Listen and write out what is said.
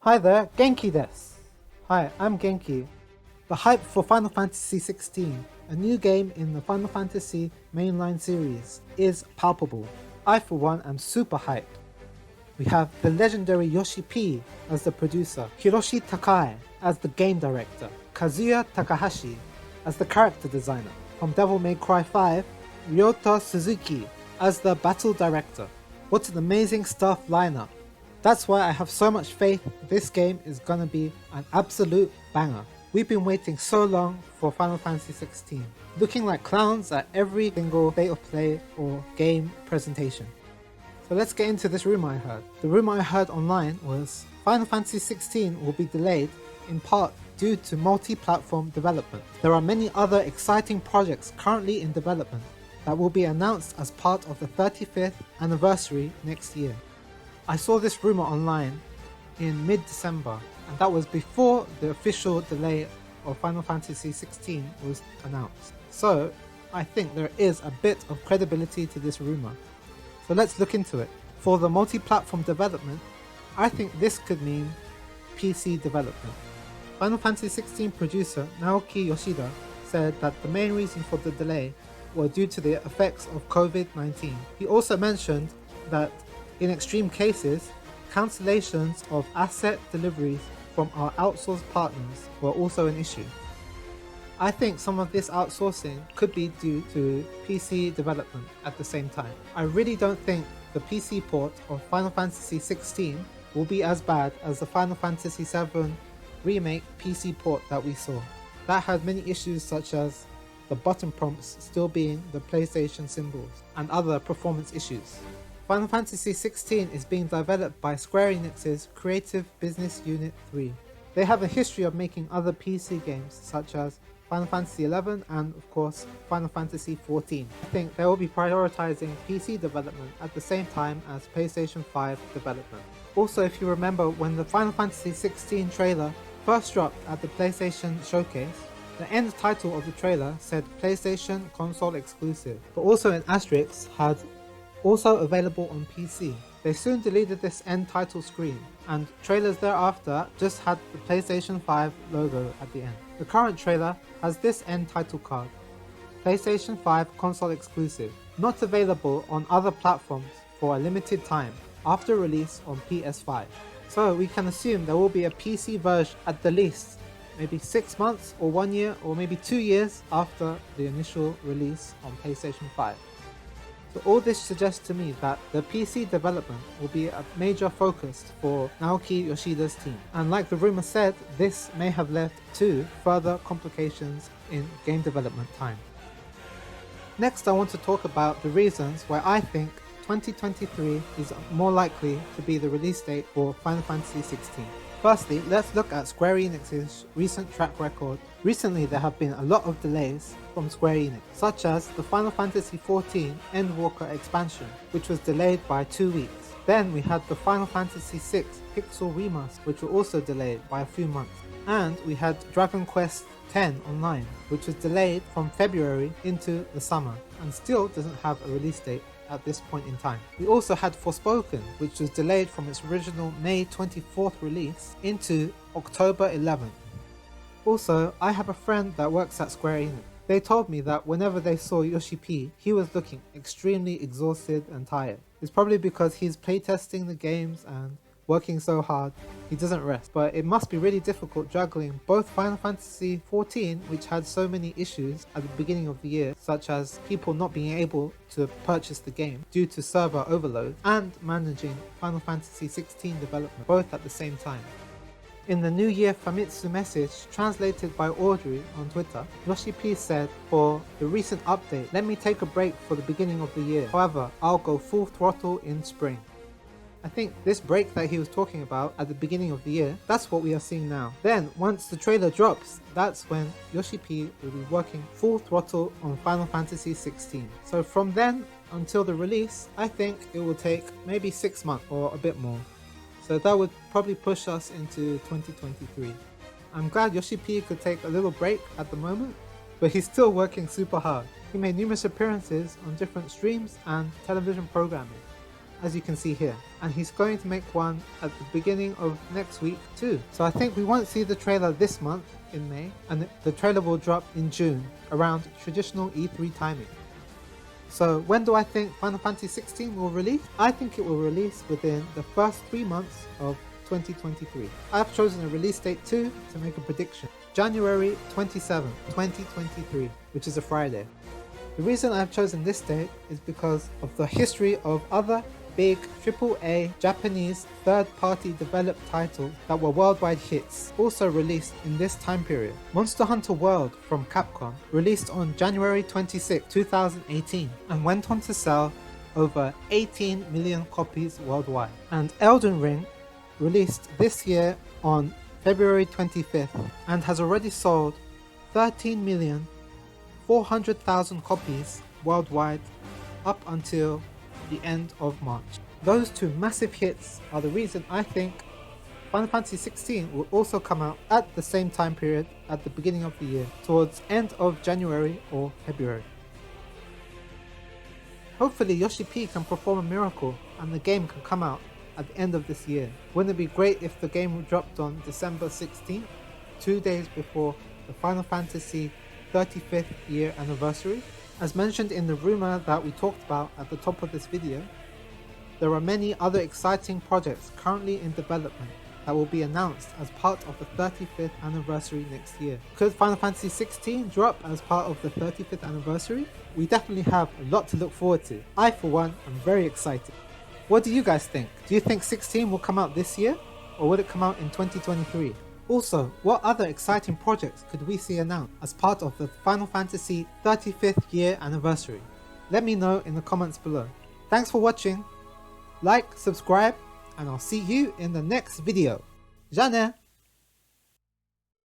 Hi there, Genki desu. Hi, I'm Genki. The hype for Final Fantasy XVI, a new game in the Final Fantasy mainline series, is palpable. I for one am super hyped. We have the legendary Yoshi P as the producer, Hiroshi Takai as the game director, Kazuya Takahashi as the character designer. From Devil May Cry 5, Ryota Suzuki as the battle director. What an amazing staff lineup. That's why I have so much faith this game is gonna be an absolute banger. We've been waiting so long for Final Fantasy XVI, looking like clowns at every single state of play or game presentation. So let's get into this rumor I heard. The rumor I heard online was Final Fantasy XVI will be delayed in part due to multi-platform development. There are many other exciting projects currently in development that will be announced as part of the 35th anniversary next year. I saw this rumor online in mid-December, and that was before the official delay of Final Fantasy XVI was announced. So I think there is a bit of credibility to this rumor. So let's look into it. For the multi-platform development, I think this could mean PC development. Final Fantasy XVI producer Naoki Yoshida said that the main reason for the delay were due to the effects of COVID-19. He also mentioned that in extreme cases, cancellations of asset deliveries from our outsourced partners were also an issue. I think some of this outsourcing could be due to PC development at the same time. I really don't think the PC port of Final Fantasy XVI will be as bad as the Final Fantasy VII Remake PC port that we saw. That had many issues such as the button prompts still being the PlayStation symbols and other performance issues. Final Fantasy XVI is being developed by Square Enix's Creative Business Unit 3. They have a history of making other PC games such as Final Fantasy XI and of course Final Fantasy XIV. I think they will be prioritizing PC development at the same time as PlayStation 5 development. Also, if you remember when the Final Fantasy XVI trailer first dropped at the PlayStation Showcase, the end title of the trailer said PlayStation console exclusive, but also in asterisks had also available on PC. They soon deleted this end title screen, and trailers thereafter just had the PlayStation 5 logo at the end. The current trailer has this end title card: PlayStation 5 console exclusive, not available on other platforms for a limited time after release on PS5. So we can assume there will be a PC version at the least, maybe 6 months or 1 year or maybe 2 years after the initial release on PlayStation 5. So all this suggests to me that the PC development will be a major focus for Naoki Yoshida's team. And like the rumor said, this may have led to further complications in game development time. Next, I want to talk about the reasons why I think 2023 is more likely to be the release date for Final Fantasy XVI. Firstly, let's look at Square Enix's recent track record. Recently, there have been a lot of delays from Square Enix, such as the Final Fantasy XIV Endwalker expansion, which was delayed by 2 weeks. Then we had the Final Fantasy VI Pixel Remaster, which were also delayed by a few months. And we had Dragon Quest X Online, which was delayed from February into the summer, and still doesn't have a release date at this point in time. We also had Forspoken, which was delayed from its original May 24th release into October 11th. Also, I have a friend that works at Square Enix. They told me that whenever they saw Yoshi P, he was looking extremely exhausted and tired. It's probably because he's playtesting the games and working so hard, he doesn't rest. But it must be really difficult juggling both Final Fantasy XIV, which had so many issues at the beginning of the year, such as people not being able to purchase the game due to server overload, and managing Final Fantasy XVI development, both at the same time. In the New Year Famitsu message, translated by Audrey on Twitter, Yoshi P said, "For the recent update, let me take a break for the beginning of the year. However, I'll go full throttle in spring." I think this break that he was talking about at the beginning of the year, that's what we are seeing now. Then, once the trailer drops, that's when Yoshi P will be working full throttle on Final Fantasy XVI. So from then until the release, I think it will take maybe 6 months or a bit more. So that would probably push us into 2023. I'm glad Yoshi P could take a little break at the moment, but he's still working super hard. He made numerous appearances on different streams and television programming. as you can see here, and he's going to make one at the beginning of next week too. So I think we won't see the trailer this month in May, and the trailer will drop in June around traditional E3 timing. So when do I think Final Fantasy XVI will release? I think it will release within the first 3 months of 2023. I've chosen a release date too to make a prediction. January 27, 2023, which is a Friday. The reason I've chosen this date is because of the history of other big AAA Japanese third-party developed titles that were worldwide hits, also released in this time period. Monster Hunter World from Capcom released on January 26, 2018 and went on to sell over 18 million copies worldwide. And Elden Ring released this year on February 25th and has already sold 13,400,000 copies worldwide up until the end of March. Those two massive hits are the reason I think Final Fantasy XVI will also come out at the same time period at the beginning of the year, towards end of January or February. Hopefully Yoshi P can perform a miracle and the game can come out at the end of this year. Wouldn't it be great if the game dropped on December 16th, 2 days before the Final Fantasy 35th year anniversary? As mentioned in the rumor that we talked about at the top of this video, there are many other exciting projects currently in development that will be announced as part of the 35th anniversary next year. Could Final Fantasy XVI drop as part of the 35th anniversary? We definitely have a lot to look forward to. I, for one, am very excited. What do you guys think? Do you think 16 will come out this year, or will it come out in 2023? Also, what other exciting projects could we see announced as part of the Final Fantasy 35th year anniversary? Let me know in the comments below. Thanks for watching, like, subscribe, and I'll see you in the next video. Ja ne!